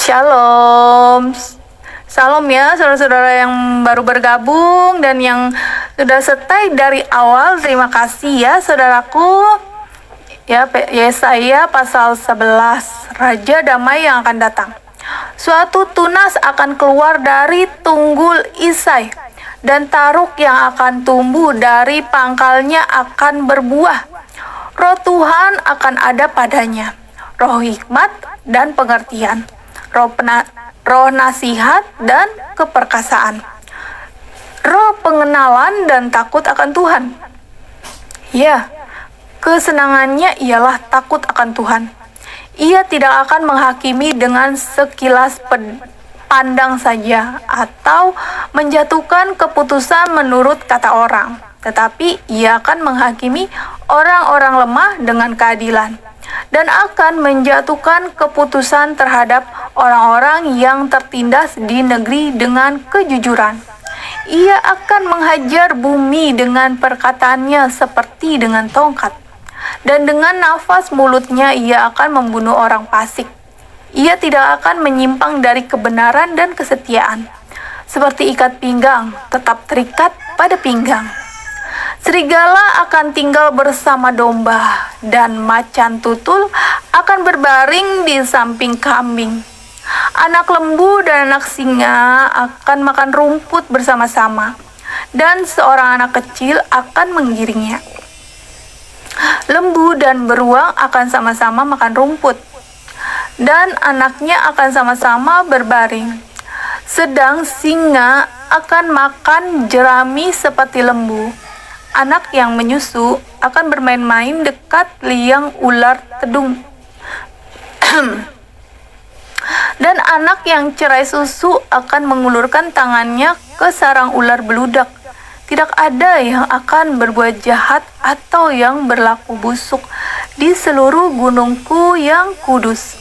Shalom. Salam ya saudara-saudara yang baru bergabung dan yang sudah setia dari awal. Terima kasih ya saudaraku. Ya, Yesaya pasal 11, Raja Damai yang akan datang. Suatu tunas akan keluar dari tunggul Isai, dan taruk yang akan tumbuh dari pangkalnya akan berbuah. Roh Tuhan akan ada padanya, roh hikmat dan pengertian, roh nasihat dan keperkasaan, roh pengenalan dan takut akan Tuhan. Ya, kesenangannya ialah takut akan Tuhan. Ia tidak akan menghakimi dengan sekilas pandang saja atau menjatuhkan keputusan menurut kata orang, tetapi ia akan menghakimi orang-orang lemah dengan keadilan dan akan menjatuhkan keputusan terhadap orang-orang yang tertindas di negeri dengan kejujuran. Ia akan menghajar bumi dengan perkataannya seperti dengan tongkat, dan dengan nafas mulutnya ia akan membunuh orang fasik. Ia tidak akan menyimpang dari kebenaran dan kesetiaan. Seperti ikat pinggang, tetap terikat pada pinggang. Serigala akan tinggal bersama domba, dan macan tutul akan berbaring di samping kambing. Anak lembu dan anak singa akan makan rumput bersama-sama, dan seorang anak kecil akan menggiringnya. Lembu dan beruang akan sama-sama makan rumput, dan anaknya akan sama-sama berbaring. Sedang singa akan makan jerami seperti lembu. Anak yang menyusu akan bermain-main dekat liang ular tedung. Dan anak yang cerai susu akan mengulurkan tangannya ke sarang ular beludak. Tidak ada yang akan berbuat jahat atau yang berlaku busuk di seluruh gunungku yang kudus.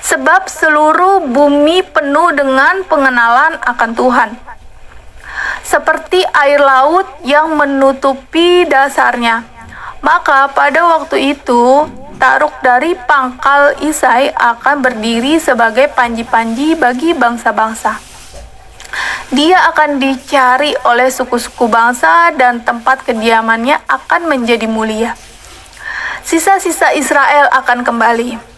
Sebab seluruh bumi penuh dengan pengenalan akan Tuhan, seperti air laut yang menutupi dasarnya. Maka pada waktu itu, taruk dari pangkal Isai akan berdiri sebagai panji-panji bagi bangsa-bangsa. Dia akan dicari oleh suku-suku bangsa dan tempat kediamannya akan menjadi mulia. Sisa-sisa Israel akan kembali.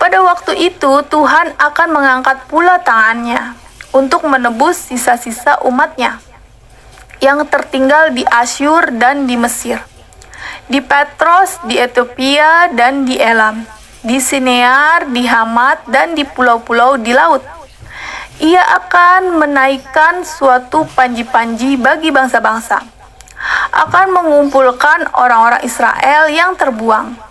Pada waktu itu Tuhan akan mengangkat pula tangannya untuk menebus sisa-sisa umatnya yang tertinggal di Asyur dan di Mesir, di Petros, di Ethiopia dan di Elam, di Sinear, di Hamat dan di pulau-pulau di laut. Ia akan menaikkan suatu panji-panji bagi bangsa-bangsa, akan mengumpulkan orang-orang Israel yang terbuang,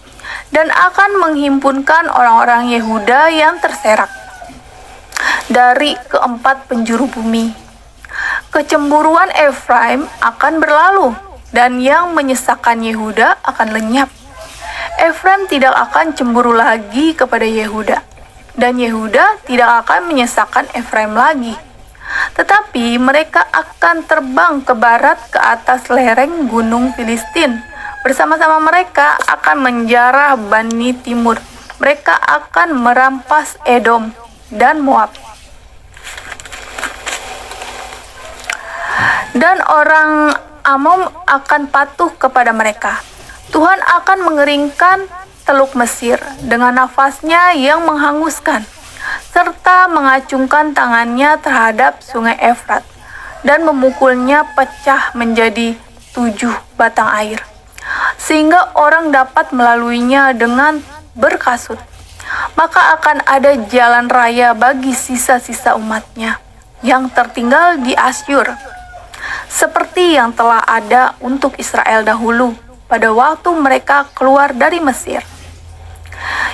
dan akan menghimpunkan orang-orang Yehuda yang terserak dari keempat penjuru bumi. Kecemburuan Efraim akan berlalu, dan yang menyesakkan Yehuda akan lenyap. Efraim tidak akan cemburu lagi kepada Yehuda, dan Yehuda tidak akan menyesakkan Efraim lagi. Tetapi mereka akan terbang ke barat ke atas lereng gunung Filistin. Bersama-sama mereka akan menjarah Bani Timur. Mereka akan merampas Edom dan Moab. Dan orang Amon akan patuh kepada mereka. Tuhan akan mengeringkan Teluk Mesir dengan nafasnya yang menghanguskan, serta mengacungkan tangannya terhadap sungai Efrat, dan memukulnya pecah menjadi 7 batang air, sehingga orang dapat melaluinya dengan berkasut. Maka akan ada jalan raya bagi sisa-sisa umatnya yang tertinggal di Asyur, seperti yang telah ada untuk Israel dahulu pada waktu mereka keluar dari Mesir.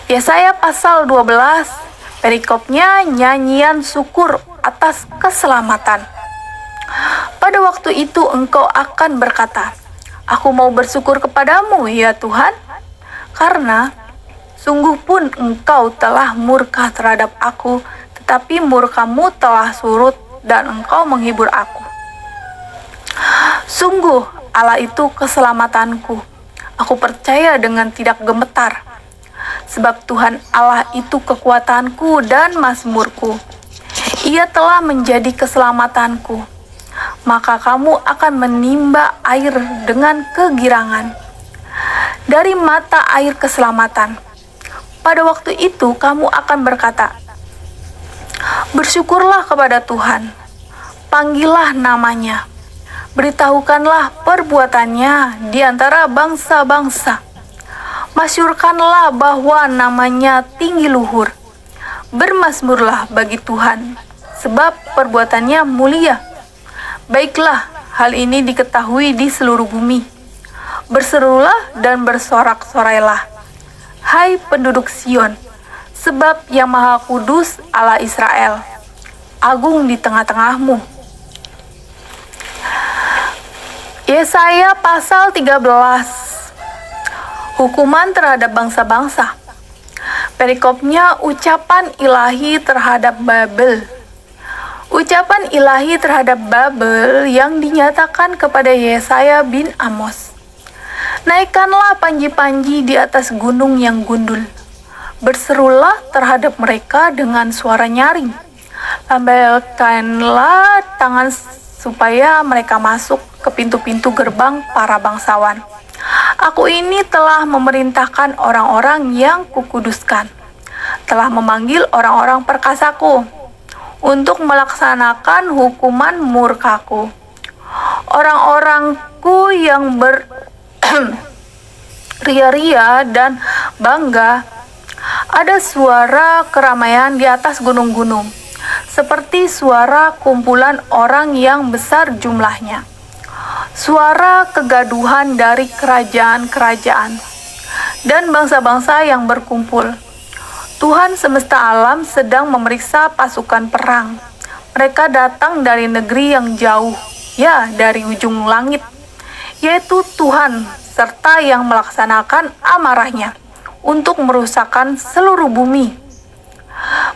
Yesaya pasal 12, perikopnya nyanyian syukur atas keselamatan. Pada waktu itu engkau akan berkata, aku mau bersyukur kepadamu ya Tuhan, karena sungguh pun engkau telah murka terhadap aku, tetapi murkamu telah surut dan engkau menghibur aku. Sungguh Allah itu keselamatanku, Aku percaya dengan tidak gemetar, sebab Tuhan Allah itu kekuatanku dan mazmurku. Ia telah menjadi keselamatanku. Maka kamu akan menimba air dengan kegirangan dari mata air keselamatan. Pada waktu itu kamu akan berkata, bersyukurlah kepada Tuhan, panggillah namanya, beritahukanlah perbuatannya di antara bangsa-bangsa. Masyurkanlah bahwa namanya tinggi luhur. Bermazmurlah bagi Tuhan, sebab perbuatannya mulia. Baiklah, hal ini diketahui di seluruh bumi. Berserulah dan bersorak-sorailah, hai penduduk Sion, sebab Yang Maha Kudus Allah Israel agung di tengah-tengahmu. Yesaya pasal 13. Hukuman terhadap bangsa-bangsa. Perikopnya ucapan ilahi terhadap Babel. Ucapan ilahi terhadap Babel yang dinyatakan kepada Yesaya bin Amos. Naikkanlah panji-panji di atas gunung yang gundul. Berserulah terhadap mereka dengan suara nyaring. Lambaikanlah tangan supaya mereka masuk ke pintu-pintu gerbang para bangsawan. Aku ini telah memerintahkan orang-orang yang kukuduskan, telah memanggil orang-orang perkasaku untuk melaksanakan hukuman murkaku. Orang-orangku yang ria-ria dan bangga, ada suara keramaian di atas gunung-gunung, seperti suara kumpulan orang yang besar jumlahnya, suara kegaduhan dari kerajaan-kerajaan dan bangsa-bangsa yang berkumpul. Tuhan semesta alam sedang memeriksa pasukan perang. Mereka datang dari negeri yang jauh, ya dari ujung langit, yaitu Tuhan, serta yang melaksanakan amarahnya untuk merusakkan seluruh bumi.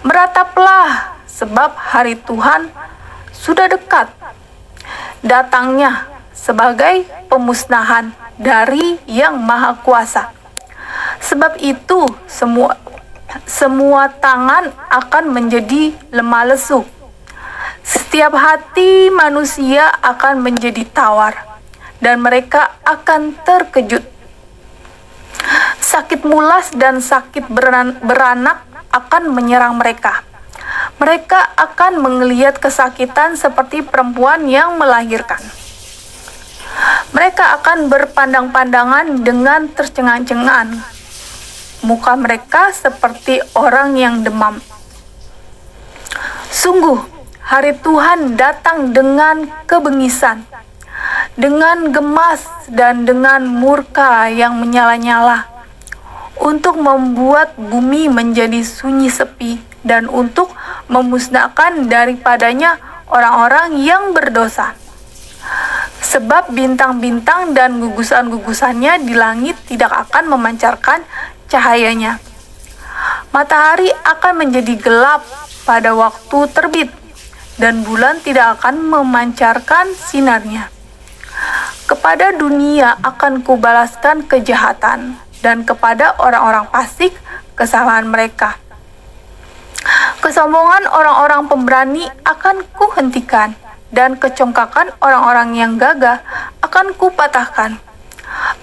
Merataplah, sebab hari Tuhan sudah dekat datangnya sebagai pemusnahan dari Yang Maha Kuasa. Sebab itu semua tangan akan menjadi lemah lesu. Setiap hati manusia akan menjadi tawar, dan mereka akan terkejut. Sakit mulas dan sakit beranak akan menyerang mereka. Mereka akan menggeliat kesakitan seperti perempuan yang melahirkan. Mereka akan berpandang-pandangan dengan tercengang-cengang. Muka mereka seperti orang yang demam. Sungguh, hari Tuhan datang dengan kebengisan, dengan gemas dan dengan murka yang menyala-nyala, untuk membuat bumi menjadi sunyi sepi dan untuk memusnahkan daripadanya orang-orang yang berdosa. Sebab bintang-bintang dan gugusan-gugusannya di langit tidak akan memancarkan cahayanya. Matahari akan menjadi gelap pada waktu terbit, dan bulan tidak akan memancarkan sinarnya. Kepada dunia akan kubalaskan kejahatan, dan kepada orang-orang fasik kesalahan mereka. Kesombongan orang-orang pemberani akan kuhentikan, dan kecongkakan orang-orang yang gagah akan kupatahkan.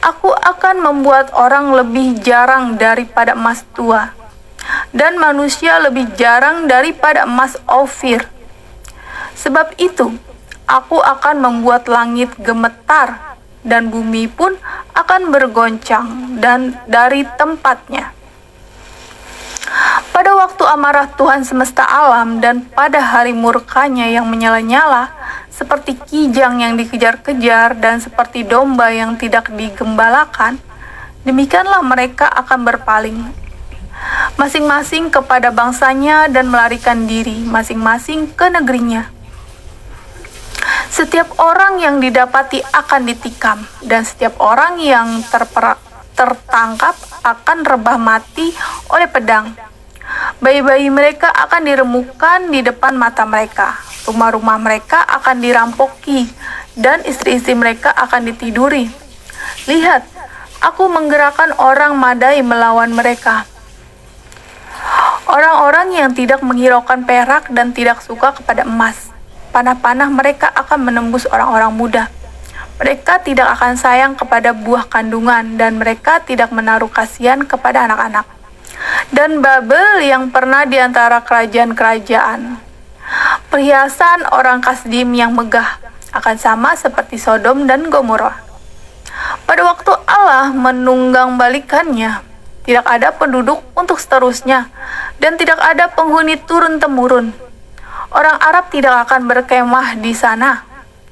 Aku akan membuat orang lebih jarang daripada emas tua, dan manusia lebih jarang daripada emas Ofir. Sebab itu, aku akan membuat langit gemetar, dan bumi pun akan bergoncang dan dari tempatnya. Pada waktu amarah Tuhan semesta alam dan pada hari murkanya yang menyala-nyala, seperti kijang yang dikejar-kejar dan seperti domba yang tidak digembalakan, demikianlah mereka akan berpaling, masing-masing kepada bangsanya dan melarikan diri masing-masing ke negerinya. Setiap orang yang didapati akan ditikam, dan setiap orang yang tertangkap akan rebah mati oleh pedang. Bayi-bayi mereka akan diremukkan di depan mata mereka. Rumah-rumah mereka akan dirampoki, dan istri-istri mereka akan ditiduri. Lihat, Aku menggerakkan orang Madai melawan mereka. Orang-orang yang tidak menghiraukan perak dan tidak suka kepada emas. Panah-panah mereka akan menembus orang-orang muda. Mereka tidak akan sayang kepada buah kandungan, dan mereka tidak menaruh kasihan kepada anak-anak. Dan Babel yang pernah di antara kerajaan-kerajaan. Perhiasan orang Kasdim yang megah akan sama seperti Sodom dan Gomora. Pada waktu Allah menunggang balikannya, tidak ada penduduk untuk seterusnya, dan tidak ada penghuni turun-temurun. Orang Arab tidak akan berkemah di sana,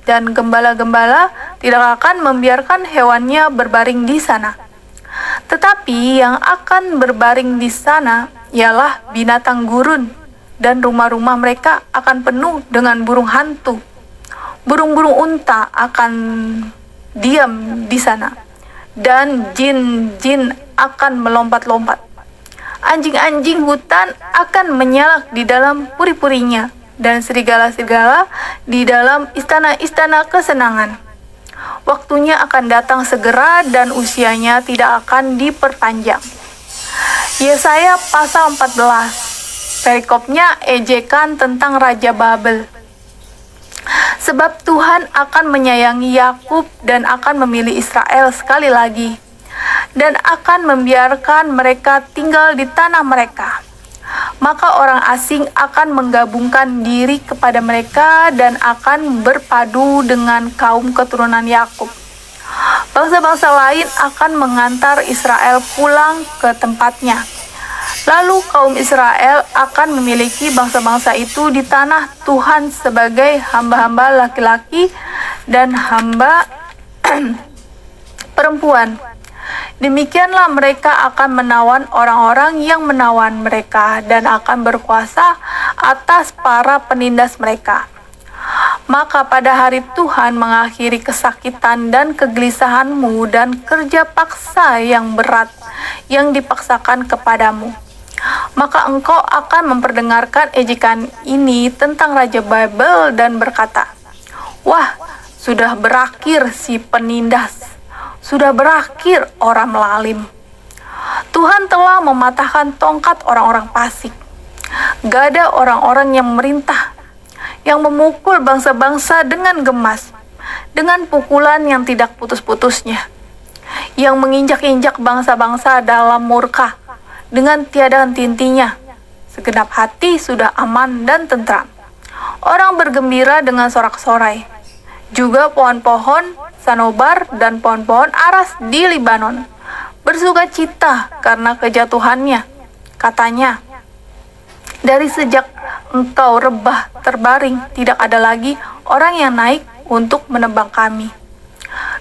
dan gembala-gembala tidak akan membiarkan hewannya berbaring di sana. Tetapi yang akan berbaring di sana ialah binatang gurun, dan rumah-rumah mereka akan penuh dengan burung hantu. Burung-burung unta akan diam di sana, dan jin-jin akan melompat-lompat. Anjing-anjing hutan akan menyalak di dalam puri-purinya, dan serigala-serigala di dalam istana-istana kesenangan. Waktunya akan datang segera dan usianya tidak akan diperpanjang. Yesaya pasal 14. Perikopnya ejekan tentang Raja Babel. Sebab Tuhan akan menyayangi Yakub dan akan memilih Israel sekali lagi, dan akan membiarkan mereka tinggal di tanah mereka. Maka orang asing akan menggabungkan diri kepada mereka dan akan berpadu dengan kaum keturunan Yakub. Bangsa-bangsa lain akan mengantar Israel pulang ke tempatnya. Lalu kaum Israel akan memiliki bangsa-bangsa itu di tanah Tuhan sebagai hamba-hamba laki-laki dan hamba perempuan. Demikianlah mereka akan menawan orang-orang yang menawan mereka dan akan berkuasa atas para penindas mereka. Maka pada hari Tuhan mengakhiri kesakitan dan kegelisahanmu dan kerja paksa yang berat yang dipaksakan kepadamu. Maka engkau akan memperdengarkan ejekan ini tentang Raja Babel dan berkata, wah, sudah berakhir si penindas, sudah berakhir orang melalim. Tuhan telah mematahkan tongkat orang-orang fasik. Gak ada orang-orang yang merintah, yang memukul bangsa-bangsa dengan gemas, dengan pukulan yang tidak putus-putusnya, yang menginjak-injak bangsa-bangsa dalam murka, dengan tiada henti-hentinya. Segenap hati sudah aman dan tentram. Orang bergembira dengan sorak-sorai. Juga pohon-pohon sanobar dan pohon-pohon aras di Libanon bersuka cita karena kejatuhannya. Katanya, dari sejak engkau rebah terbaring, tidak ada lagi orang yang naik untuk menebang kami.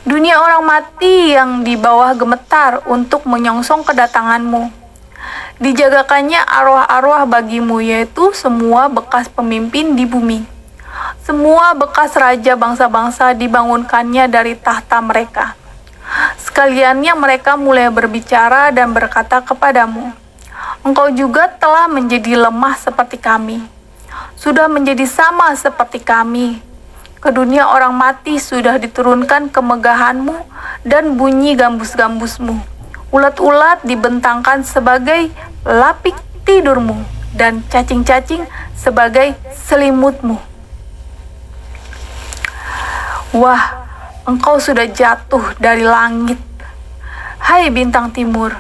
Dunia orang mati yang di bawah gemetar untuk menyongsong kedatanganmu. Dijagakannya arwah-arwah bagimu, yaitu semua bekas pemimpin di bumi. Semua bekas raja bangsa-bangsa dibangunkannya dari tahta mereka. Sekaliannya mereka mulai berbicara dan berkata kepadamu, engkau juga telah menjadi lemah seperti kami, sudah menjadi sama seperti kami. Ke dunia orang mati sudah diturunkan kemegahanmu dan bunyi gambus-gambusmu. Ulat-ulat dibentangkan sebagai lapik tidurmu, dan cacing-cacing sebagai selimutmu. Wah, engkau sudah jatuh dari langit, hai bintang timur.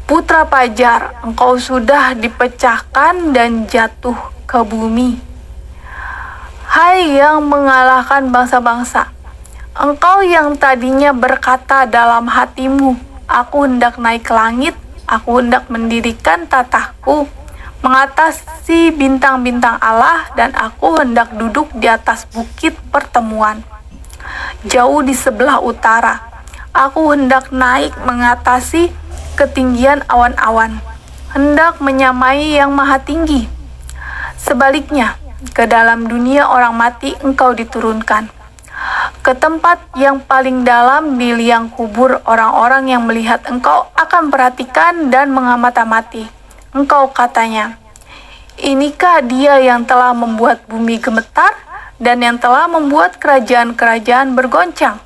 Putra Pajar, engkau sudah dipecahkan dan jatuh ke bumi. Hai yang mengalahkan bangsa-bangsa, engkau yang tadinya berkata dalam hatimu, aku hendak naik ke langit, aku hendak mendirikan tatahku mengatasi bintang-bintang Allah, dan aku hendak duduk di atas bukit pertemuan. Jauh di sebelah utara, aku hendak naik mengatasi ketinggian awan-awan, hendak menyamai yang maha tinggi. Sebaliknya, ke dalam dunia orang mati engkau diturunkan, ke tempat yang paling dalam di liang kubur orang-orang yang melihat engkau akan perhatikan dan mengamati. Engkau katanya, inikah dia yang telah membuat bumi gemetar dan yang telah membuat kerajaan-kerajaan bergoncang,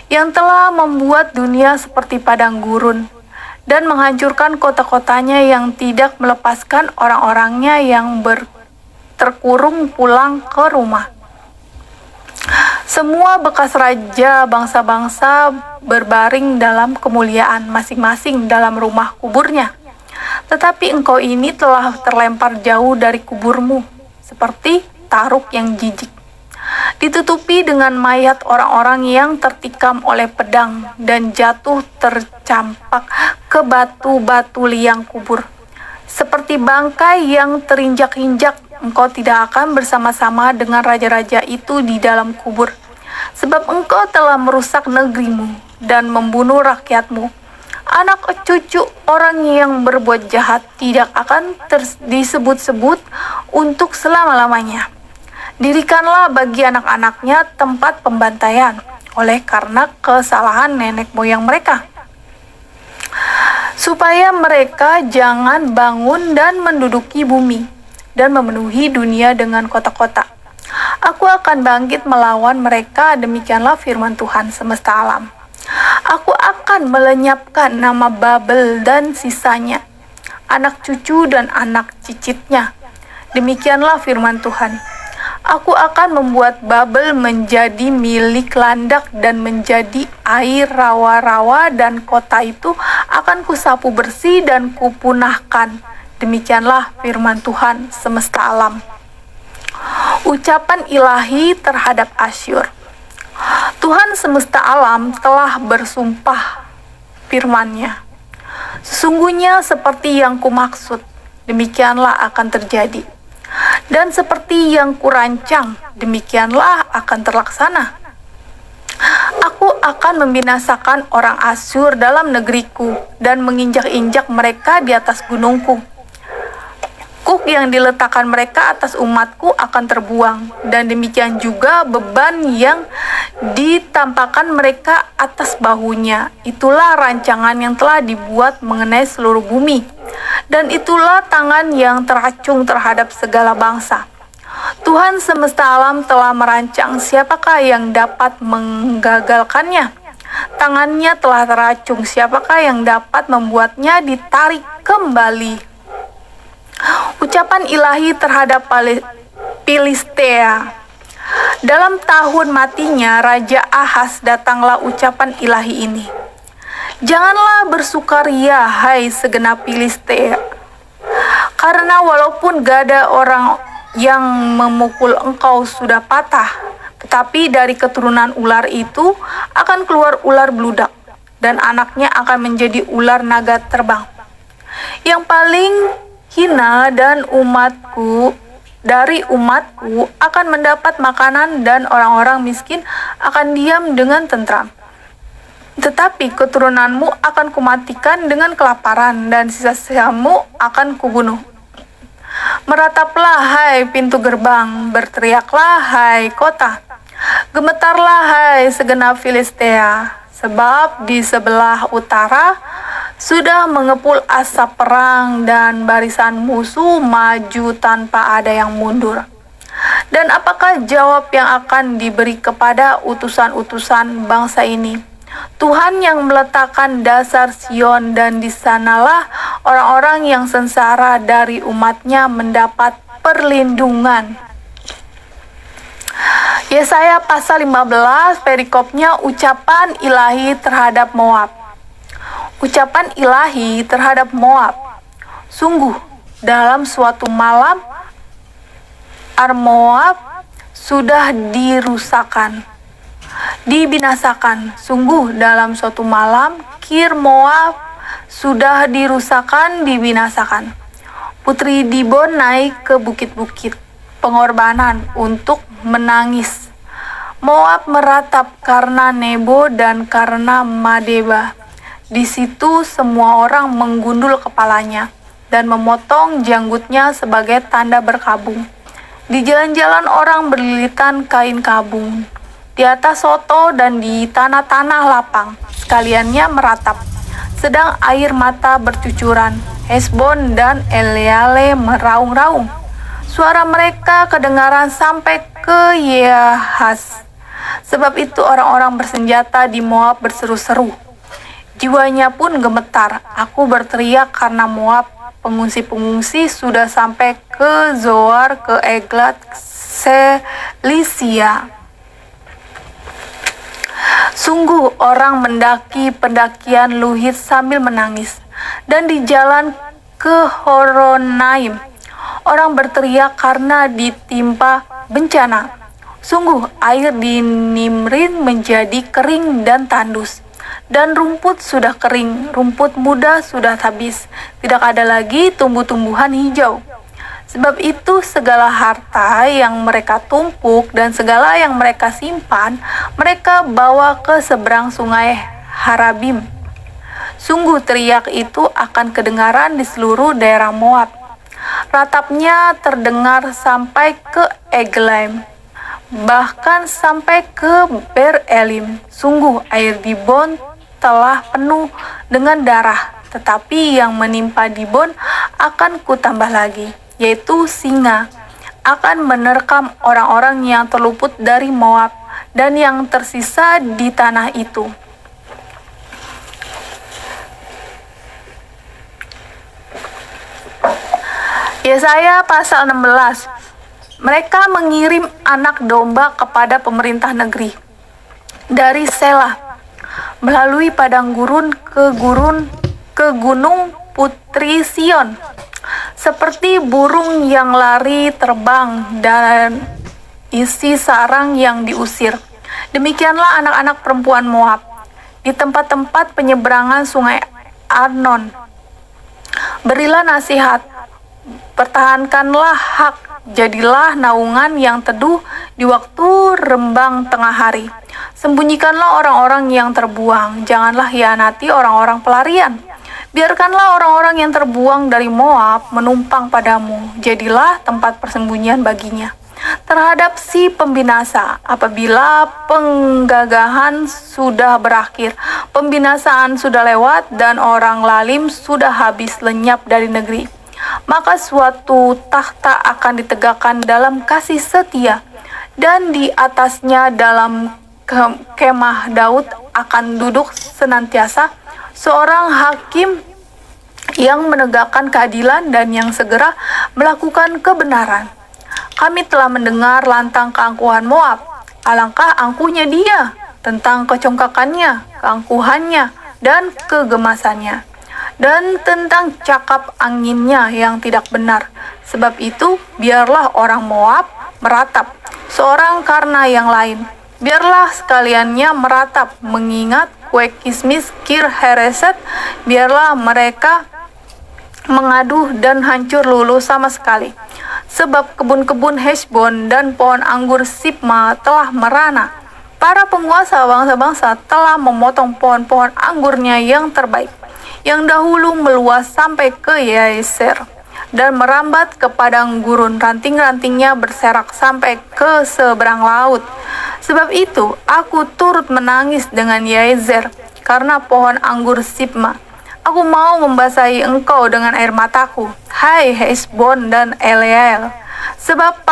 yang telah membuat dunia seperti padang gurun dan menghancurkan kota-kotanya yang tidak melepaskan orang-orangnya yang terkurung pulang ke rumah. Semua bekas raja bangsa-bangsa berbaring dalam kemuliaan masing-masing dalam rumah kuburnya. Tetapi engkau ini telah terlempar jauh dari kuburmu, seperti taruk yang jijik. Ditutupi dengan mayat orang-orang yang tertikam oleh pedang dan jatuh tercampak ke batu-batu liang kubur. Seperti bangkai yang terinjak-injak, engkau tidak akan bersama-sama dengan raja-raja itu di dalam kubur. Sebab engkau telah merusak negerimu dan membunuh rakyatmu. Anak cucu orang yang berbuat jahat tidak akan disebut-sebut untuk selama-lamanya. Dirikanlah bagi anak-anaknya tempat pembantaian oleh karena kesalahan nenek moyang mereka, supaya mereka jangan bangun dan menduduki bumi dan memenuhi dunia dengan kota-kota. Aku akan bangkit melawan mereka, demikianlah firman Tuhan semesta alam. Aku akan melenyapkan nama Babel dan sisanya, anak cucu dan anak cicitnya. Demikianlah firman Tuhan. Aku akan membuat Babel menjadi milik landak dan menjadi air rawa-rawa, dan kota itu akan kusapu bersih dan kupunahkan. Demikianlah firman Tuhan semesta alam. Ucapan ilahi terhadap Asyur. Tuhan semesta alam telah bersumpah firman-Nya. Sesungguhnya seperti yang kumaksud, demikianlah akan terjadi. Dan seperti yang kurancang, demikianlah akan terlaksana. Aku akan membinasakan orang Asyur dalam negeriku dan menginjak-injak mereka di atas gunungku. Kuk yang diletakkan mereka atas umatku akan terbuang, dan demikian juga beban yang ditampakkan mereka atas bahunya. Itulah rancangan yang telah dibuat mengenai seluruh bumi, dan itulah tangan yang teracung terhadap segala bangsa. Tuhan semesta alam telah merancang, siapakah yang dapat menggagalkannya? Tangannya telah teracung, siapakah yang dapat membuatnya ditarik kembali? Ucapan ilahi terhadap Filistea. Dalam tahun matinya Raja Ahaz, datanglah ucapan ilahi ini. Janganlah bersukaria, hai segenap Filistea, karena walaupun gada orang yang memukul engkau sudah patah, tetapi dari keturunan ular itu akan keluar ular beludak, dan anaknya akan menjadi ular naga terbang. Yang paling hina dan dari umatku akan mendapat makanan, dan orang-orang miskin akan diam dengan tentram. Tetapi keturunanmu akan kumatikan dengan kelaparan, dan sisa-sisamu akan kubunuh. Merataplah hai pintu gerbang, berteriaklah hai kota, gemetarlah hai segenap Filistea, sebab di sebelah utara sudah mengepul asap perang, dan barisan musuh maju tanpa ada yang mundur. Dan apakah jawab yang akan diberi kepada utusan-utusan bangsa ini? Tuhan yang meletakkan dasar Sion, dan di sanalah orang-orang yang sengsara dari umatnya mendapat perlindungan. Yesaya pasal 15, perikopnya ucapan ilahi terhadap Moab. Ucapan ilahi terhadap Moab. Sungguh, dalam suatu malam, Moab sudah dibinasakan. Sungguh, dalam suatu malam, Kir Moab sudah dibinasakan. Putri Dibon naik ke bukit-bukit pengorbanan untuk menangis. Moab meratap karena Nebo dan karena Madeba. Di situ semua orang menggundul kepalanya dan memotong janggutnya sebagai tanda berkabung. Di jalan-jalan orang berlilitan kain kabung. Di atas soto dan di tanah-tanah lapang, sekaliannya meratap. Sedang air mata bercucuran. Hesbon dan Eleale meraung-raung. Suara mereka kedengaran sampai ke Yahaz. Sebab itu orang-orang bersenjata di Moab berseru-seru. Jiwanya pun gemetar. Aku berteriak karena Moab. Pengungsi-pengungsi sudah sampai ke Zoar, ke Eglat, Selisia. Sungguh orang mendaki pendakian Luhit sambil menangis. Dan di jalan ke Horonaim, orang berteriak karena ditimpa bencana. Sungguh air di Nimrin menjadi kering dan tandus. Dan rumput sudah kering, rumput muda sudah habis. Tidak ada lagi tumbuh-tumbuhan hijau. Sebab itu segala harta yang mereka tumpuk dan segala yang mereka simpan, mereka bawa ke seberang sungai Harabim. Sungguh teriak itu akan kedengaran di seluruh daerah Moab. Ratapnya terdengar sampai ke Eglaim, bahkan sampai ke Berelim. Sungguh air Dibon telah penuh dengan darah, tetapi yang menimpa Dibon akan kutambah lagi, yaitu singa akan menerkam orang-orang yang terluput dari Moab dan yang tersisa di tanah itu. Yesaya pasal 16. Mereka mengirim anak domba kepada pemerintah negeri dari Selah melalui padang gurun ke gunung Putri Sion, seperti burung yang lari terbang dan isi sarang yang diusir. Demikianlah anak-anak perempuan Moab di tempat-tempat penyeberangan sungai Arnon. Berilah nasihat, pertahankanlah hak, jadilah naungan yang teduh di waktu rembang tengah hari. Sembunyikanlah orang-orang yang terbuang, janganlah hianati orang-orang pelarian. Biarkanlah orang-orang yang terbuang dari Moab menumpang padamu, jadilah tempat persembunyian baginya. Terhadap si pembinasa, apabila penggagahan sudah berakhir, pembinasaan sudah lewat dan orang lalim sudah habis lenyap dari negeri, maka suatu takhta akan ditegakkan dalam kasih setia, dan di atasnya dalam kemah Daud akan duduk senantiasa seorang hakim yang menegakkan keadilan dan yang segera melakukan kebenaran. Kami telah mendengar tentang keangkuhan Moab. Alangkah angkuhnya dia, tentang kecongkakannya, keangkuhannya, dan kegemasannya, dan tentang cakap anginnya yang tidak benar. Sebab itu, biarlah orang Moab meratap, seorang karena yang lain. Biarlah sekaliannya meratap, mengingat kue kismis Kir Hereset. Biarlah mereka mengaduh dan hancur luluh sama sekali. Sebab kebun-kebun Heshbon dan pohon anggur Sibma telah merana. Para penguasa bangsa-bangsa telah memotong pohon-pohon anggurnya yang terbaik, yang dahulu meluas sampai ke Yaser, dan merambat ke padang gurun. Ranting-rantingnya berserak sampai ke seberang laut. Sebab itu, aku turut menangis dengan Yazer karena pohon anggur Sibma. Aku mau membasahi engkau dengan air mataku, hai Heshbon dan Eleal. Sebab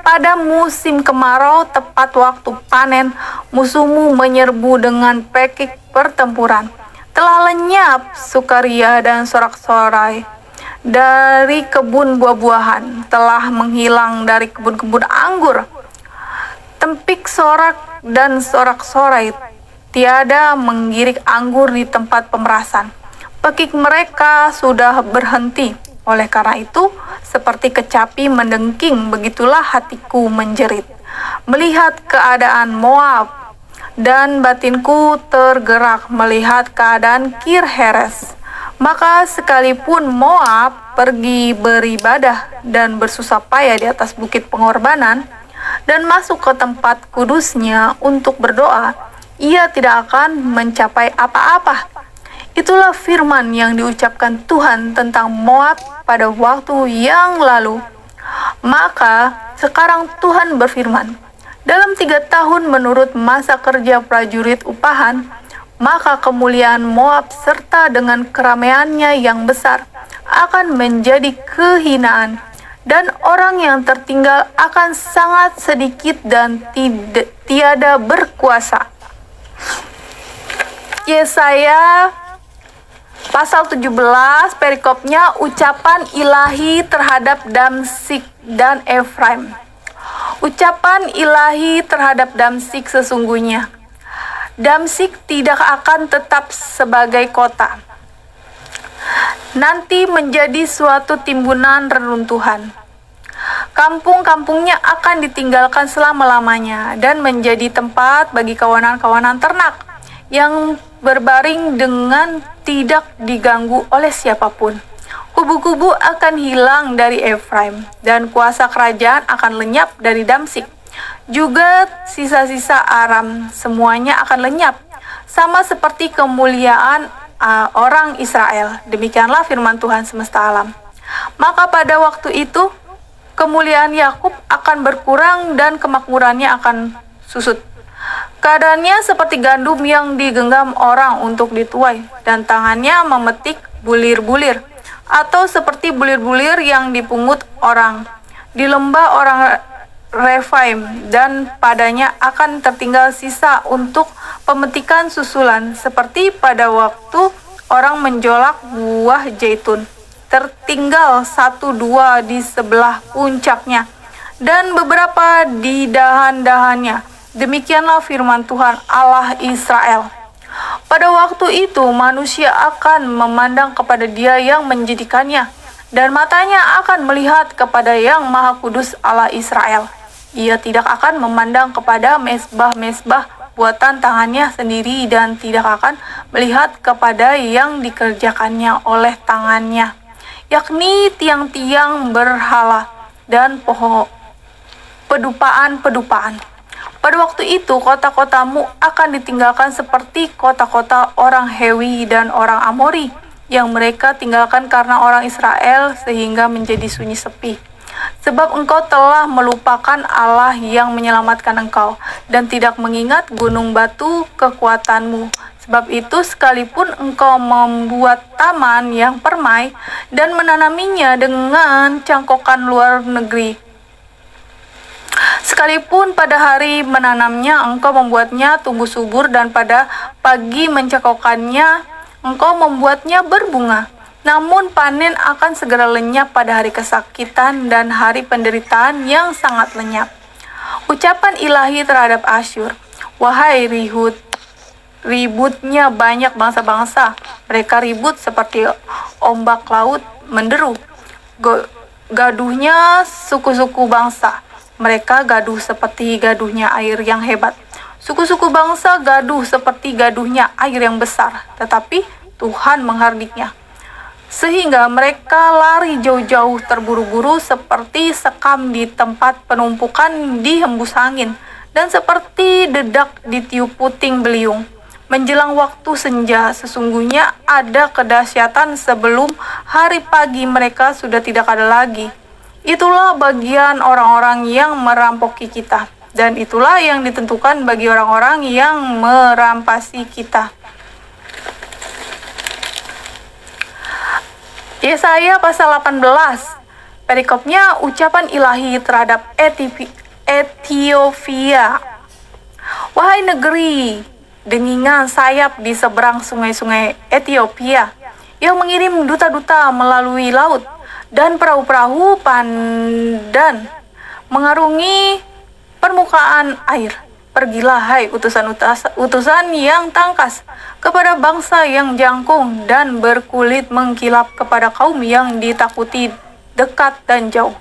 pada musim kemarau, tepat waktu panen, musuhmu menyerbu dengan pekik pertempuran. Telah lenyap sukaria dan sorak-sorai dari kebun buah-buahan, telah menghilang dari kebun-kebun anggur. Tempik sorak dan sorak-sorai tiada menggirik anggur di tempat pemerasan. Pekik mereka sudah berhenti. Oleh karena itu, seperti kecapi mendengking, begitulah hatiku menjerit melihat keadaan Moab, dan batinku tergerak melihat keadaan Kir Heres. Maka sekalipun Moab pergi beribadah dan bersusah payah di atas bukit pengorbanan, dan masuk ke tempat kudusnya untuk berdoa, ia tidak akan mencapai apa-apa. Itulah firman yang diucapkan Tuhan tentang Moab pada waktu yang lalu. Maka sekarang Tuhan berfirman, dalam 3 tahun menurut masa kerja prajurit upahan, maka kemuliaan Moab serta dengan keramaiannya yang besar akan menjadi kehinaan, dan orang yang tertinggal akan sangat sedikit dan tiada berkuasa. Yesaya pasal 17 perikopnya ucapan ilahi terhadap Damsyik dan Efraim. Ucapan ilahi terhadap Damsyik sesungguhnya. Damsyik tidak akan tetap sebagai kota. Nanti menjadi suatu timbunan reruntuhan. Kampung-kampungnya akan ditinggalkan selama-lamanya dan menjadi tempat bagi kawanan-kawanan ternak yang berbaring dengan tidak diganggu oleh siapapun. Kubu-kubu akan hilang dari Efraim dan kuasa kerajaan akan lenyap dari Damsyik. Juga sisa-sisa Aram semuanya akan lenyap, sama seperti kemuliaan orang Israel. Demikianlah firman Tuhan semesta alam. Maka pada waktu itu kemuliaan Yakub akan berkurang dan kemakmurannya akan susut. Keadaannya seperti gandum yang digenggam orang untuk dituai, dan tangannya memetik bulir-bulir, atau seperti bulir-bulir yang dipungut orang di lembah orang Refaim, dan padanya akan tertinggal sisa untuk pemetikan susulan, seperti pada waktu orang menjolak buah zaitun. Tertinggal 1-2 di sebelah puncaknya, dan beberapa di dahan-dahannya. Demikianlah firman Tuhan Allah Israel. Pada waktu itu manusia akan memandang kepada Dia yang menjadikannya, dan matanya akan melihat kepada Yang Maha Kudus Allah Israel. Ia tidak akan memandang kepada mesbah-mesbah buatan tangannya sendiri, dan tidak akan melihat kepada yang dikerjakannya oleh tangannya, yakni tiang-tiang berhala dan pohon pedupaan-pedupaan. Pada waktu itu kota-kotamu akan ditinggalkan seperti kota-kota orang Hewi dan orang Amori yang mereka tinggalkan karena orang Israel sehingga menjadi sunyi sepi. Sebab engkau telah melupakan Allah yang menyelamatkan engkau dan tidak mengingat gunung batu kekuatanmu. Sebab itu sekalipun engkau membuat taman yang permai dan menanaminya dengan cangkokan luar negeri, sekalipun pada hari menanamnya engkau membuatnya tumbuh subur, dan pada pagi mencangkokkannya engkau membuatnya berbunga, namun panen akan segera lenyap pada hari kesakitan dan hari penderitaan yang sangat lenyap. Ucapan ilahi terhadap Asyur. Wahai ributnya banyak bangsa-bangsa, mereka ribut seperti ombak laut menderu. Gaduhnya suku-suku bangsa, mereka gaduh seperti gaduhnya air yang hebat. Suku-suku bangsa gaduh seperti gaduhnya air yang besar, tetapi Tuhan menghardiknya, sehingga mereka lari jauh-jauh terburu-buru seperti sekam di tempat penumpukan di hembus angin, dan seperti dedak ditiup puting beliung. Menjelang waktu senja, sesungguhnya ada kedahsyatan sebelum hari pagi mereka sudah tidak ada lagi. Itulah bagian orang-orang yang merampoki kita, dan itulah yang ditentukan bagi orang-orang yang merampasi kita. Yesaya pasal 18, perikopnya ucapan ilahi terhadap Etiopia. Wahai negeri dengingan sayap di seberang sungai-sungai Etiopia, yang mengirim duta-duta melalui laut dan perahu-perahu pandan mengarungi permukaan air. Pergilah hai utusan yang tangkas kepada bangsa yang jangkung dan berkulit mengkilap, kepada kaum yang ditakuti dekat dan jauh,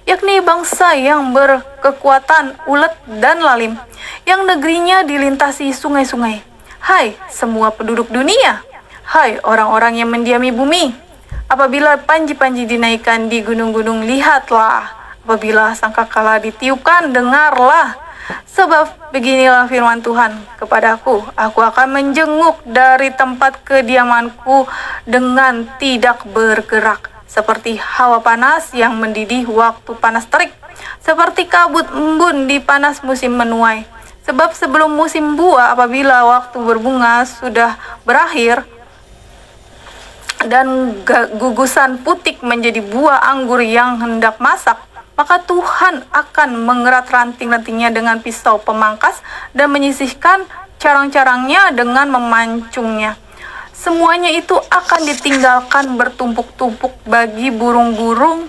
yakni bangsa yang berkekuatan ulet dan lalim, yang negerinya dilintasi sungai-sungai. Hai semua penduduk dunia, hai orang-orang yang mendiami bumi, apabila panji-panji dinaikkan di gunung-gunung, lihatlah. Apabila sangkakala ditiupkan, dengarlah. Sebab beginilah firman Tuhan kepadaku, aku akan menjenguk dari tempat kediamanku dengan tidak bergerak, seperti hawa panas yang mendidih waktu panas terik, seperti kabut embun di panas musim menuai. Sebab sebelum musim buah, apabila waktu berbunga sudah berakhir, dan gugusan putik menjadi buah anggur yang hendak masak, maka Tuhan akan mengerat ranting-rantingnya dengan pisau pemangkas dan menyisihkan carang-carangnya dengan memancungnya. Semuanya itu akan ditinggalkan bertumpuk-tumpuk bagi burung-burung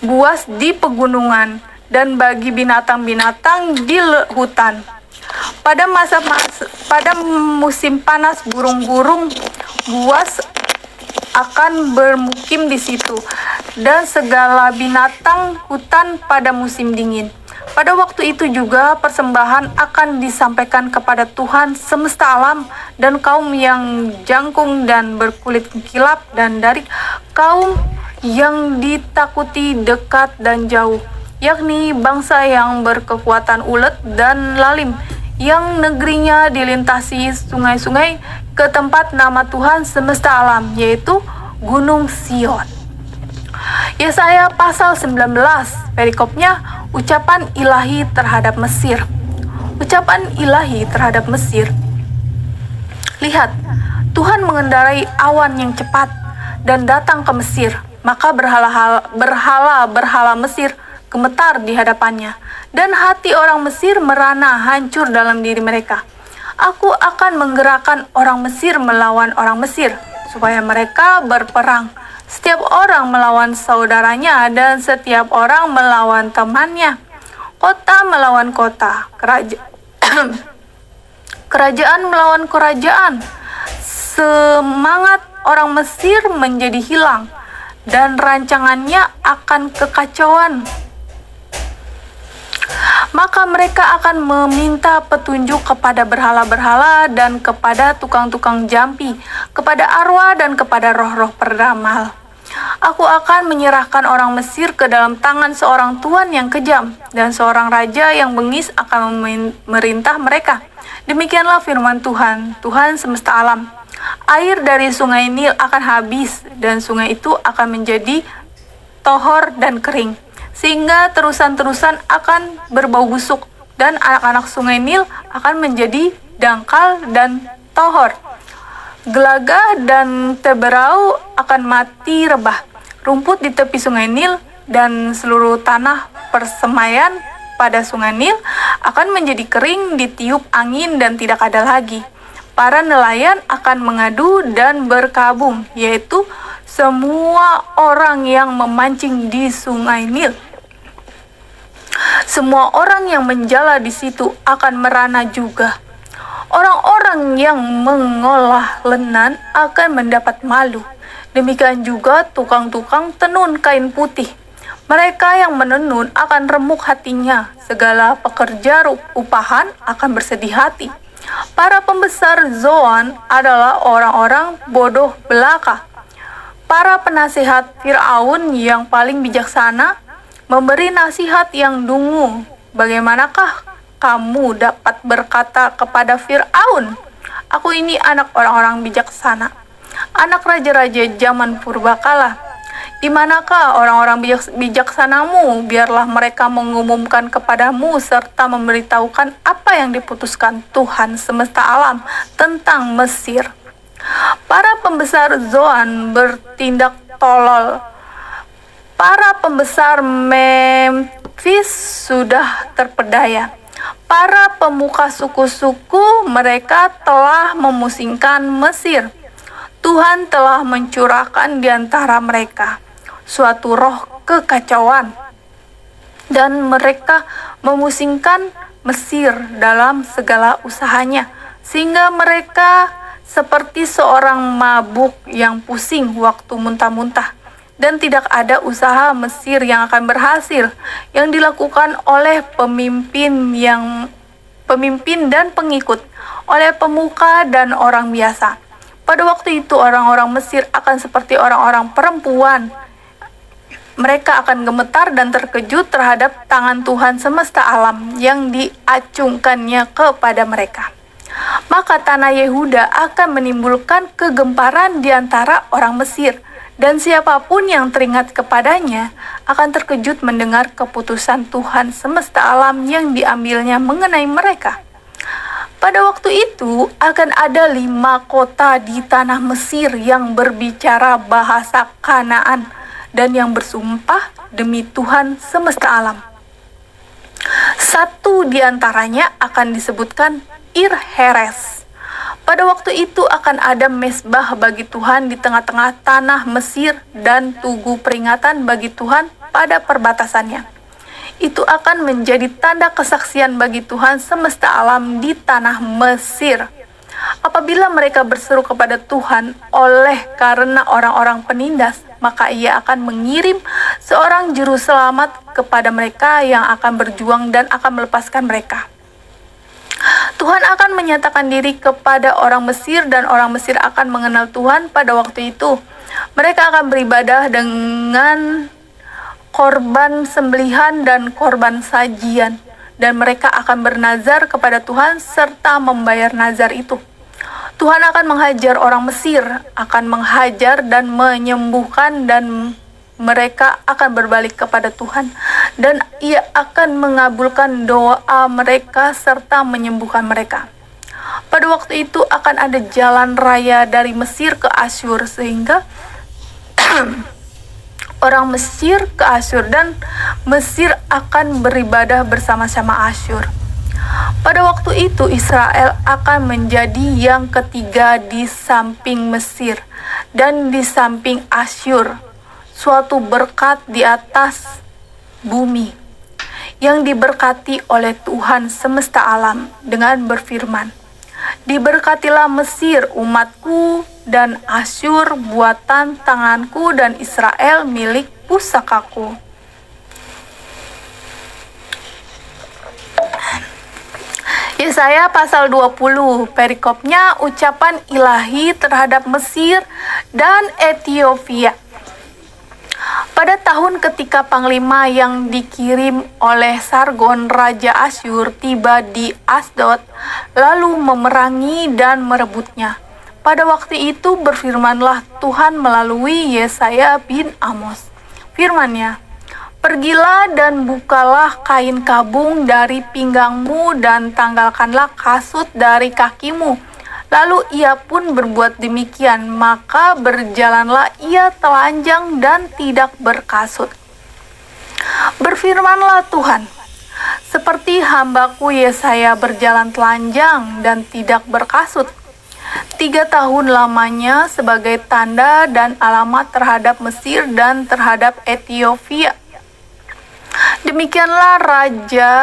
buas di pegunungan dan bagi binatang-binatang di hutan. Pada musim panas, burung-burung buas akan bermukim di situ, dan segala binatang hutan pada musim dingin. Pada waktu itu juga persembahan akan disampaikan kepada Tuhan semesta alam, dan kaum yang jangkung dan berkulit kilap, dan dari kaum yang ditakuti dekat dan jauh, yakni bangsa yang berkekuatan ulet dan lalim, yang negerinya dilintasi sungai-sungai, ke tempat nama Tuhan semesta alam, yaitu Gunung Sion. Yesaya pasal 19, perikopnya ucapan ilahi terhadap Mesir. Ucapan ilahi terhadap Mesir. Lihat, Tuhan mengendarai awan yang cepat dan datang ke Mesir, maka berhala-berhala Mesir gemetar di hadapannya, dan hati orang Mesir merana hancur dalam diri mereka. Aku akan menggerakkan orang Mesir melawan orang Mesir, supaya mereka berperang, setiap orang melawan saudaranya dan setiap orang melawan temannya, kota melawan kota, kerajaan melawan kerajaan. Semangat orang Mesir menjadi hilang, dan rancangannya akan kekacauan. Maka mereka akan meminta petunjuk kepada berhala-berhala dan kepada tukang-tukang jampi, kepada arwah dan kepada roh-roh peramal. Aku akan menyerahkan orang Mesir ke dalam tangan seorang tuan yang kejam, dan seorang raja yang bengis akan memerintah mereka. Demikianlah firman Tuhan, Tuhan semesta alam. Air dari sungai Nil akan habis, dan sungai itu akan menjadi tohor dan kering, sehingga terusan-terusan akan berbau busuk, dan anak-anak sungai Nil akan menjadi dangkal dan tohor. Gelagah dan teberau akan mati rebah. Rumput di tepi sungai Nil dan seluruh tanah persemaian pada sungai Nil akan menjadi kering, ditiup angin dan tidak ada lagi. Para nelayan akan mengadu dan berkabung, yaitu semua orang yang memancing di sungai Nil. Semua orang yang menjala di situ akan merana juga. Orang-orang yang mengolah lenan akan mendapat malu. Demikian juga tukang-tukang tenun kain putih. Mereka yang menenun akan remuk hatinya. Segala pekerja upahan akan bersedih hati. Para pembesar Zoan adalah orang-orang bodoh belaka. Para penasihat Fir'aun yang paling bijaksana memberi nasihat yang dungu. Bagaimanakah kamu dapat berkata kepada Fir'aun, "Aku ini anak orang-orang bijaksana, anak raja-raja zaman purbakala"? Di manakah orang-orang bijaksanamu? Biarlah mereka mengumumkan kepadamu serta memberitahukan apa yang diputuskan Tuhan semesta alam tentang Mesir. Para pembesar Zoan bertindak tolol. Para pembesar Memphis sudah terpedaya. Para pemuka suku-suku mereka telah memusingkan Mesir. Tuhan telah mencurahkan di antara mereka suatu roh kekacauan, dan mereka memusingkan Mesir dalam segala usahanya, sehingga mereka seperti seorang mabuk yang pusing waktu muntah-muntah. Dan tidak ada usaha Mesir yang akan berhasil yang dilakukan oleh pemimpin dan pengikut, oleh pemuka dan orang biasa. Pada waktu itu orang-orang Mesir akan seperti orang-orang perempuan. Mereka akan gemetar dan terkejut terhadap tangan Tuhan semesta alam yang diacungkannya kepada mereka. Maka tanah Yehuda akan menimbulkan kegemparan di antara orang Mesir, dan siapapun yang teringat kepadanya akan terkejut mendengar keputusan Tuhan semesta alam yang diambilnya mengenai mereka. Pada waktu itu akan ada 5 kota di tanah Mesir yang berbicara bahasa Kanaan dan yang bersumpah demi Tuhan semesta alam. Satu di antaranya akan disebutkan Ir-Heres. Pada waktu itu akan ada mesbah bagi Tuhan di tengah-tengah tanah Mesir dan tugu peringatan bagi Tuhan pada perbatasannya. Itu akan menjadi tanda kesaksian bagi Tuhan semesta alam di tanah Mesir. Apabila mereka berseru kepada Tuhan oleh karena orang-orang penindas, maka Ia akan mengirim seorang juru selamat kepada mereka yang akan berjuang dan akan melepaskan mereka. Tuhan akan menyatakan diri kepada orang Mesir dan orang Mesir akan mengenal Tuhan pada waktu itu. Mereka akan beribadah dengan korban sembelihan dan korban sajian, dan mereka akan bernazar kepada Tuhan serta membayar nazar itu. Tuhan akan menghajar orang Mesir, akan menghajar dan menyembuhkan, dan mereka akan berbalik kepada Tuhan, dan Ia akan mengabulkan doa mereka serta menyembuhkan mereka. Pada waktu itu akan ada jalan raya dari Mesir ke Asyur, sehingga orang Mesir ke Asyur, dan Mesir akan beribadah bersama-sama Asyur. Pada waktu itu Israel akan menjadi yang ketiga di samping Mesir dan di samping Asyur, suatu berkat di atas bumi yang diberkati oleh Tuhan semesta alam dengan berfirman, "Diberkatilah Mesir umatku, dan Asyur buatan tanganku, dan Israel milik pusakaku." Yesaya pasal 20, perikopnya ucapan ilahi terhadap Mesir dan Ethiopia. Pada tahun ketika panglima yang dikirim oleh Sargon Raja Asyur tiba di Asdod, lalu memerangi dan merebutnya. Pada waktu itu berfirmanlah Tuhan melalui Yesaya bin Amos. Firman-Nya, "Pergilah dan bukalah kain kabung dari pinggangmu dan tanggalkanlah kasut dari kakimu." Lalu ia pun berbuat demikian, maka berjalanlah ia telanjang dan tidak berkasut. Berfirmanlah Tuhan, "Seperti hambaku Yesaya berjalan telanjang dan tidak berkasut 3 tahun lamanya sebagai tanda dan alamat terhadap Mesir dan terhadap Ethiopia. Demikianlah Raja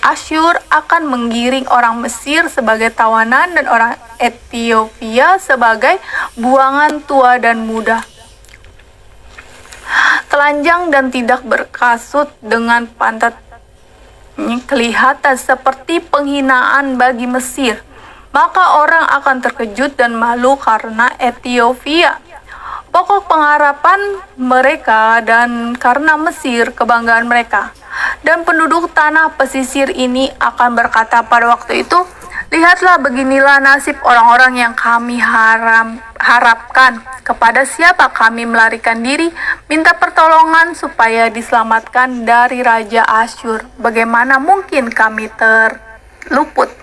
Asyur akan menggiring orang Mesir sebagai tawanan dan orang Ethiopia sebagai buangan tua dan muda, telanjang dan tidak berkasut, dengan pantatnya kelihatan seperti penghinaan bagi Mesir. Maka orang akan terkejut dan malu karena Ethiopia, pokok pengharapan mereka, dan karena Mesir kebanggaan mereka. Dan penduduk tanah pesisir ini akan berkata pada waktu itu, "Lihatlah, beginilah nasib orang-orang yang kami harapkan. Kepada siapa kami melarikan diri, minta pertolongan supaya diselamatkan dari Raja Asyur? Bagaimana mungkin kami terluput?"